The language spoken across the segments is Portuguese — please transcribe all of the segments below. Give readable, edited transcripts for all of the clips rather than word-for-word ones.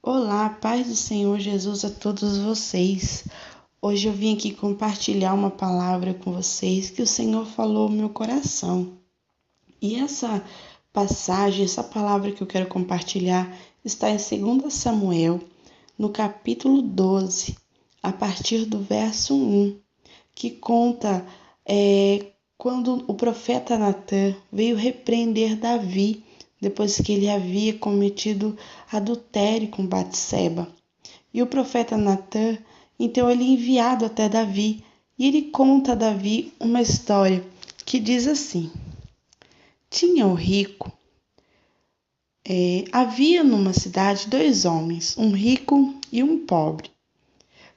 Olá, paz do Senhor Jesus a todos vocês. Hoje eu vim aqui compartilhar uma palavra com vocês que o Senhor falou no meu coração. E essa passagem, essa palavra que eu quero compartilhar está em 2 Samuel, no capítulo 12, a partir do verso 1, que conta quando o profeta Natã veio repreender Davi depois que ele havia cometido adultério com Batseba. E o profeta Natã, então ele é enviado até Davi, e ele conta a Davi uma história que diz assim: Tinha o rico, havia numa cidade 2 homens, um rico e um pobre.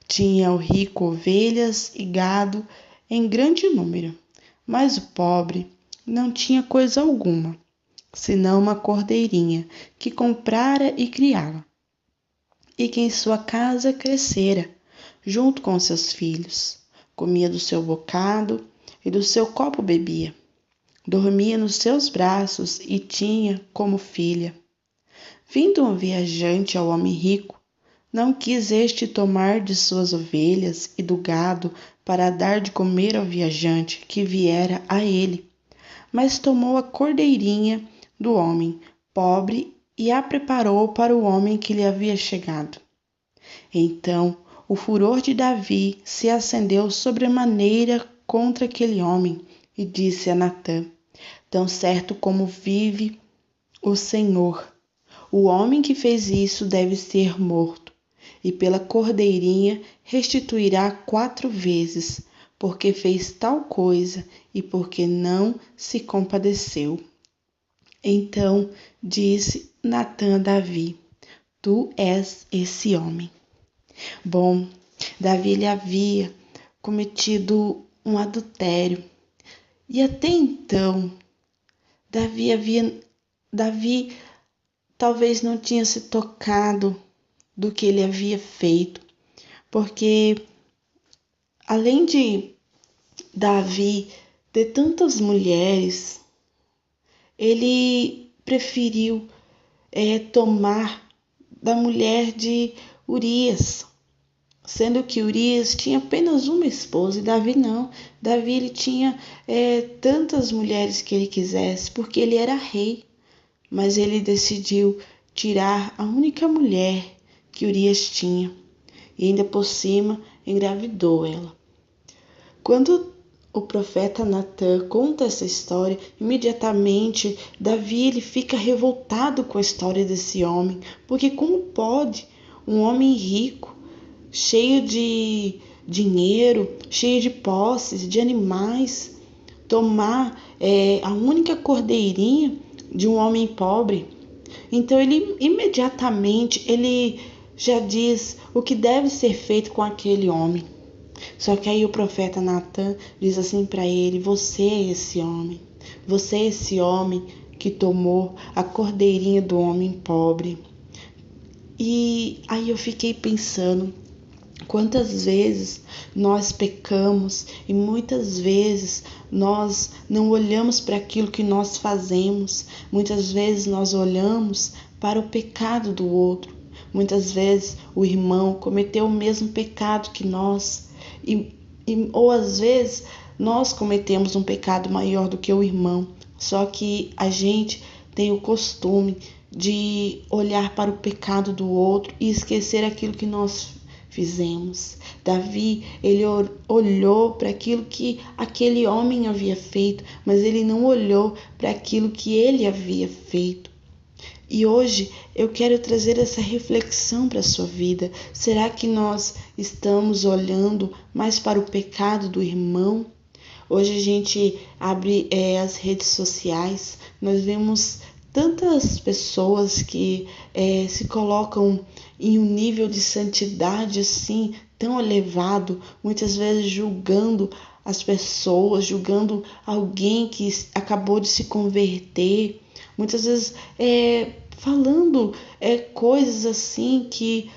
Tinha o rico ovelhas e gado em grande número, mas o pobre não tinha coisa alguma, senão uma cordeirinha que comprara e criava, e que em sua casa crescera, junto com seus filhos. Comia do seu bocado e do seu copo bebia. Dormia nos seus braços e tinha como filha. Vindo um viajante ao homem rico, não quis este tomar de suas ovelhas e do gado para dar de comer ao viajante que viera a ele, mas tomou a cordeirinha do homem pobre e a preparou para o homem que lhe havia chegado. Então o furor de Davi se acendeu sobremaneira contra aquele homem e disse a Natã: Tão certo como vive o Senhor, o homem que fez isso deve ser morto, e pela cordeirinha restituirá 4 vezes, porque fez tal coisa e porque não se compadeceu. Então disse Natã a Davi: Tu és esse homem. Bom, Davi ele havia cometido um adultério, e até então Davi talvez não tinha se tocado do que ele havia feito, porque além de Davi ter tantas mulheres, ele preferiu tomar da mulher de Urias, sendo que Urias tinha apenas uma esposa e Davi não. Davi ele tinha tantas mulheres que ele quisesse, porque ele era rei, mas ele decidiu tirar a única mulher que Urias tinha e ainda por cima engravidou ela. Quando o profeta Natã conta essa história, imediatamente Davi ele fica revoltado com a história desse homem, porque como pode um homem rico, cheio de dinheiro, cheio de posses, de animais, tomar a única cordeirinha de um homem pobre? Então ele imediatamente ele já diz o que deve ser feito com aquele homem. Só que aí o profeta Natã diz assim para ele: Você é esse homem. Você é esse homem que tomou a cordeirinha do homem pobre. E aí eu fiquei pensando, quantas vezes nós pecamos e muitas vezes nós não olhamos para aquilo que nós fazemos. Muitas vezes nós olhamos para o pecado do outro. Muitas vezes o irmão cometeu o mesmo pecado que nós. Ou às vezes nós cometemos um pecado maior do que o irmão. Só que a gente tem o costume de olhar para o pecado do outro e esquecer aquilo que nós fizemos. Davi, ele olhou para aquilo que aquele homem havia feito, mas ele não olhou para aquilo que ele havia feito. E hoje eu quero trazer essa reflexão para a sua vida. Será que nós estamos olhando mais para o pecado do irmão? Hoje a gente abre as redes sociais, nós vemos tantas pessoas que se colocam em um nível de santidade assim tão elevado, muitas vezes julgando as pessoas, julgando alguém que acabou de se converter, muitas vezes falando coisas assim que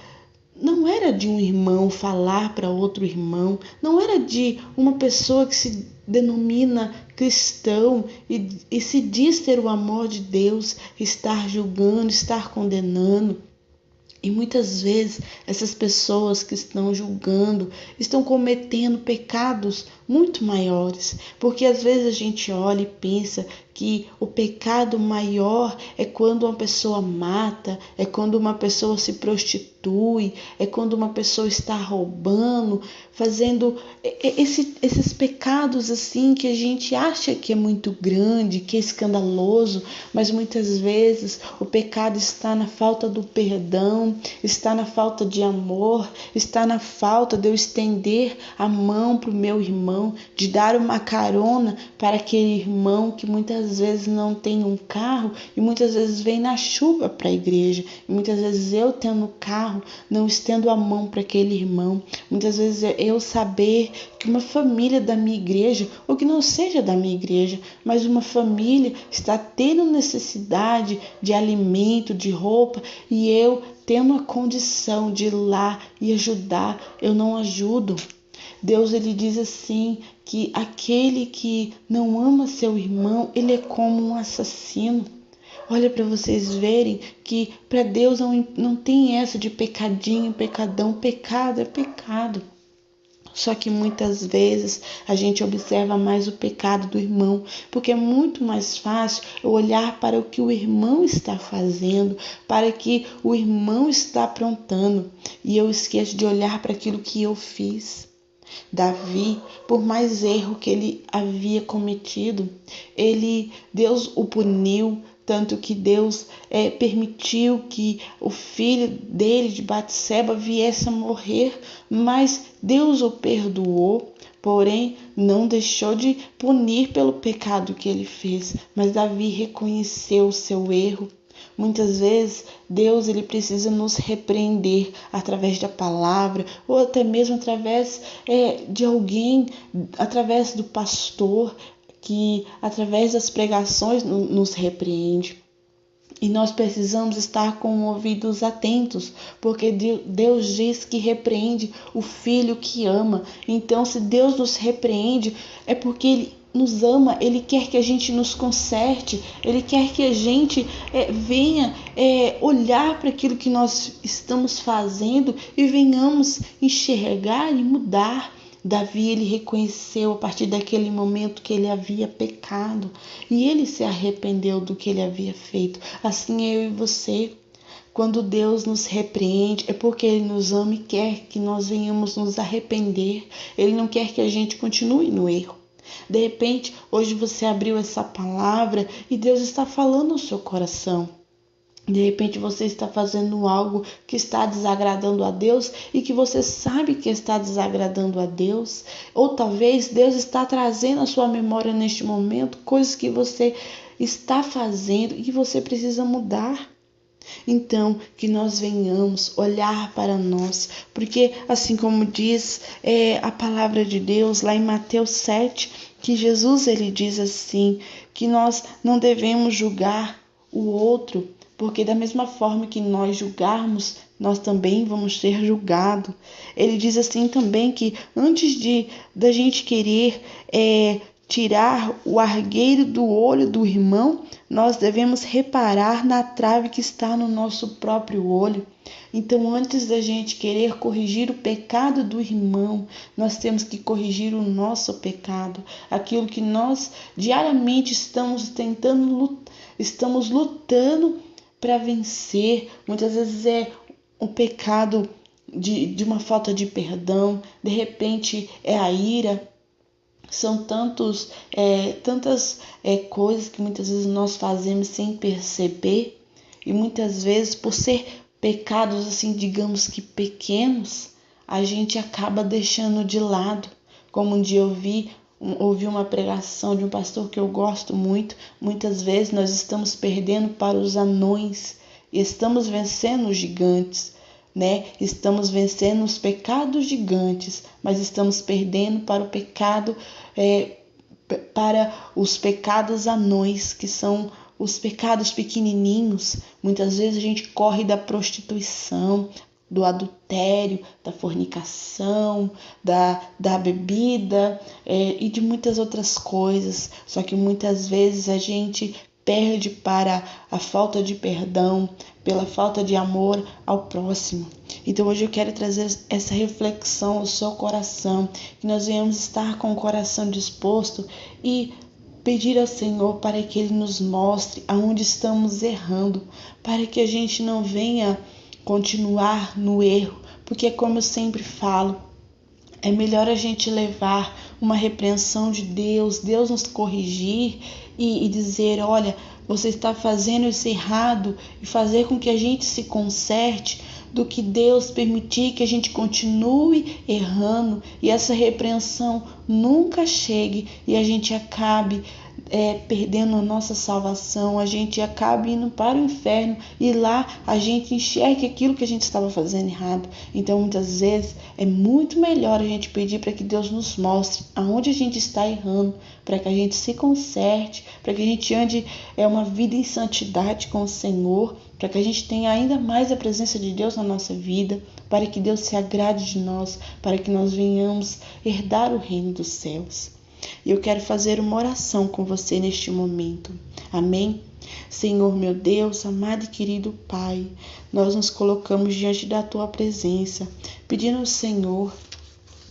não era de um irmão falar para outro irmão, não era de uma pessoa que se denomina cristão e se diz ter o amor de Deus, estar julgando, estar condenando. E muitas vezes essas pessoas que estão julgando estão cometendo pecados muito maiores, porque às vezes a gente olha e pensa que o pecado maior é quando uma pessoa mata, é quando uma pessoa se prostitui, é quando uma pessoa está roubando, fazendo esses pecados assim que a gente acha que é muito grande, que é escandaloso, mas muitas vezes o pecado está na falta do perdão, está na falta de amor, está na falta de eu estender a mão para o meu irmão, de dar uma carona para aquele irmão que muitas vezes não tem um carro e muitas vezes vem na chuva para a igreja. E muitas vezes eu tendo carro não estendo a mão para aquele irmão. Muitas vezes eu saber que uma família da minha igreja, ou que não seja da minha igreja, mas uma família está tendo necessidade de alimento, de roupa, e eu tendo a condição de ir lá e ajudar, eu não ajudo. Deus ele diz assim que aquele que não ama seu irmão, ele é como um assassino. Olha para vocês verem que para Deus não tem essa de pecadinho, pecadão. Pecado é pecado. Só que muitas vezes a gente observa mais o pecado do irmão, porque é muito mais fácil eu olhar para o que o irmão está fazendo, para o que o irmão está aprontando, e eu esqueço de olhar para aquilo que eu fiz. Davi, por mais erro que ele havia cometido, Deus o puniu, tanto que Deus permitiu que o filho dele, de Batseba, viesse a morrer, mas Deus o perdoou, porém não deixou de punir pelo pecado que ele fez, mas Davi reconheceu o seu erro. Muitas vezes Deus ele precisa nos repreender através da palavra ou até mesmo através de alguém, através do pastor que através das pregações nos repreende. E nós precisamos estar com ouvidos atentos, porque Deus diz que repreende o filho que ama. Então, se Deus nos repreende, é porque Ele nos ama, Ele quer que a gente nos conserte, Ele quer que a gente venha olhar para aquilo que nós estamos fazendo e venhamos enxergar e mudar. Davi ele reconheceu a partir daquele momento que ele havia pecado e ele se arrependeu do que ele havia feito. Assim eu e você, quando Deus nos repreende, é porque Ele nos ama e quer que nós venhamos nos arrepender. Ele não quer que a gente continue no erro. De repente, hoje você abriu essa palavra e Deus está falando no seu coração. De repente você está fazendo algo que está desagradando a Deus e que você sabe que está desagradando a Deus. Ou talvez Deus está trazendo à sua memória neste momento coisas que você está fazendo e que você precisa mudar. Então, que nós venhamos olhar para nós, porque assim como diz a palavra de Deus lá em Mateus 7, que Jesus ele diz assim, que nós não devemos julgar o outro, porque da mesma forma que nós julgarmos, nós também vamos ser julgados. Ele diz assim também que antes da gente querer tirar o argueiro do olho do irmão, nós devemos reparar na trave que está no nosso próprio olho. Então, antes da gente querer corrigir o pecado do irmão, nós temos que corrigir o nosso pecado, aquilo que nós diariamente estamos lutando para vencer. Muitas vezes é um pecado de uma falta de perdão, de repente é a ira. São tantas coisas que muitas vezes nós fazemos sem perceber, e muitas vezes por ser pecados assim, digamos que pequenos, a gente acaba deixando de lado. Como um dia eu ouvi uma pregação de um pastor que eu gosto muito, muitas vezes nós estamos perdendo para os anões e estamos vencendo os gigantes. Estamos vencendo os pecados gigantes, mas estamos perdendo para o pecado, para os pecados anões, que são os pecados pequenininhos. Muitas vezes a gente corre da prostituição, do adultério, da fornicação, da bebida e de muitas outras coisas. Só que muitas vezes a gente perde para a falta de perdão, pela falta de amor ao próximo. Então hoje eu quero trazer essa reflexão ao seu coração, que nós venhamos estar com o coração disposto e pedir ao Senhor para que Ele nos mostre aonde estamos errando, para que a gente não venha continuar no erro, porque como eu sempre falo, é melhor a gente levar uma repreensão de Deus, Deus nos corrigir e dizer, olha, você está fazendo isso errado, e fazer com que a gente se conserte, do que Deus permitir que a gente continue errando e essa repreensão nunca chegue e a gente acabe perdendo a nossa salvação, a gente acabe indo para o inferno e lá a gente enxerga aquilo que a gente estava fazendo errado. Então muitas vezes é muito melhor a gente pedir para que Deus nos mostre aonde a gente está errando, para que a gente se conserte, para que a gente ande uma vida em santidade com o Senhor, para que a gente tenha ainda mais a presença de Deus na nossa vida, para que Deus se agrade de nós, para que nós venhamos herdar o reino dos céus. E eu quero fazer uma oração com você neste momento. Amém? Senhor meu Deus, amado e querido Pai, nós nos colocamos diante da Tua presença, pedindo ao Senhor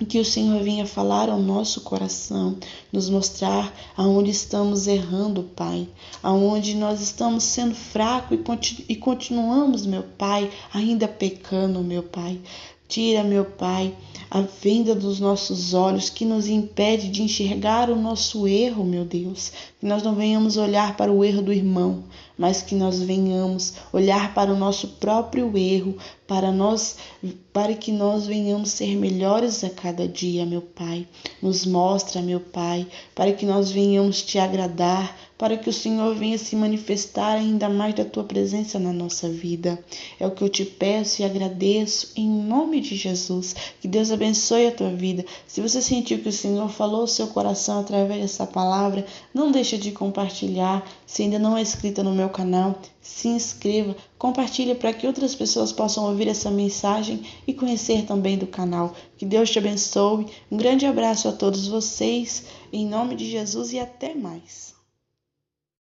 que o Senhor venha falar ao nosso coração, nos mostrar aonde estamos errando, Pai, aonde nós estamos sendo fracos e continuamos, meu Pai, ainda pecando, meu Pai. Tira, meu Pai, a venda dos nossos olhos que nos impede de enxergar o nosso erro, meu Deus. Que nós não venhamos olhar para o erro do irmão, mas que nós venhamos olhar para o nosso próprio erro, para que nós venhamos ser melhores a cada dia, meu Pai. Nos mostra, meu Pai, para que nós venhamos te agradar, para que o Senhor venha se manifestar ainda mais da Tua presença na nossa vida. É o que eu te peço e agradeço em nome de Jesus. Que Deus abençoe a tua vida. Se você sentiu que o Senhor falou ao seu coração através dessa palavra, não deixe de compartilhar. Se ainda não é inscrita no meu canal, se inscreva, compartilhe para que outras pessoas possam ouvir essa mensagem e conhecer também do canal. Que Deus te abençoe. Um grande abraço a todos vocês, em nome de Jesus, e até mais.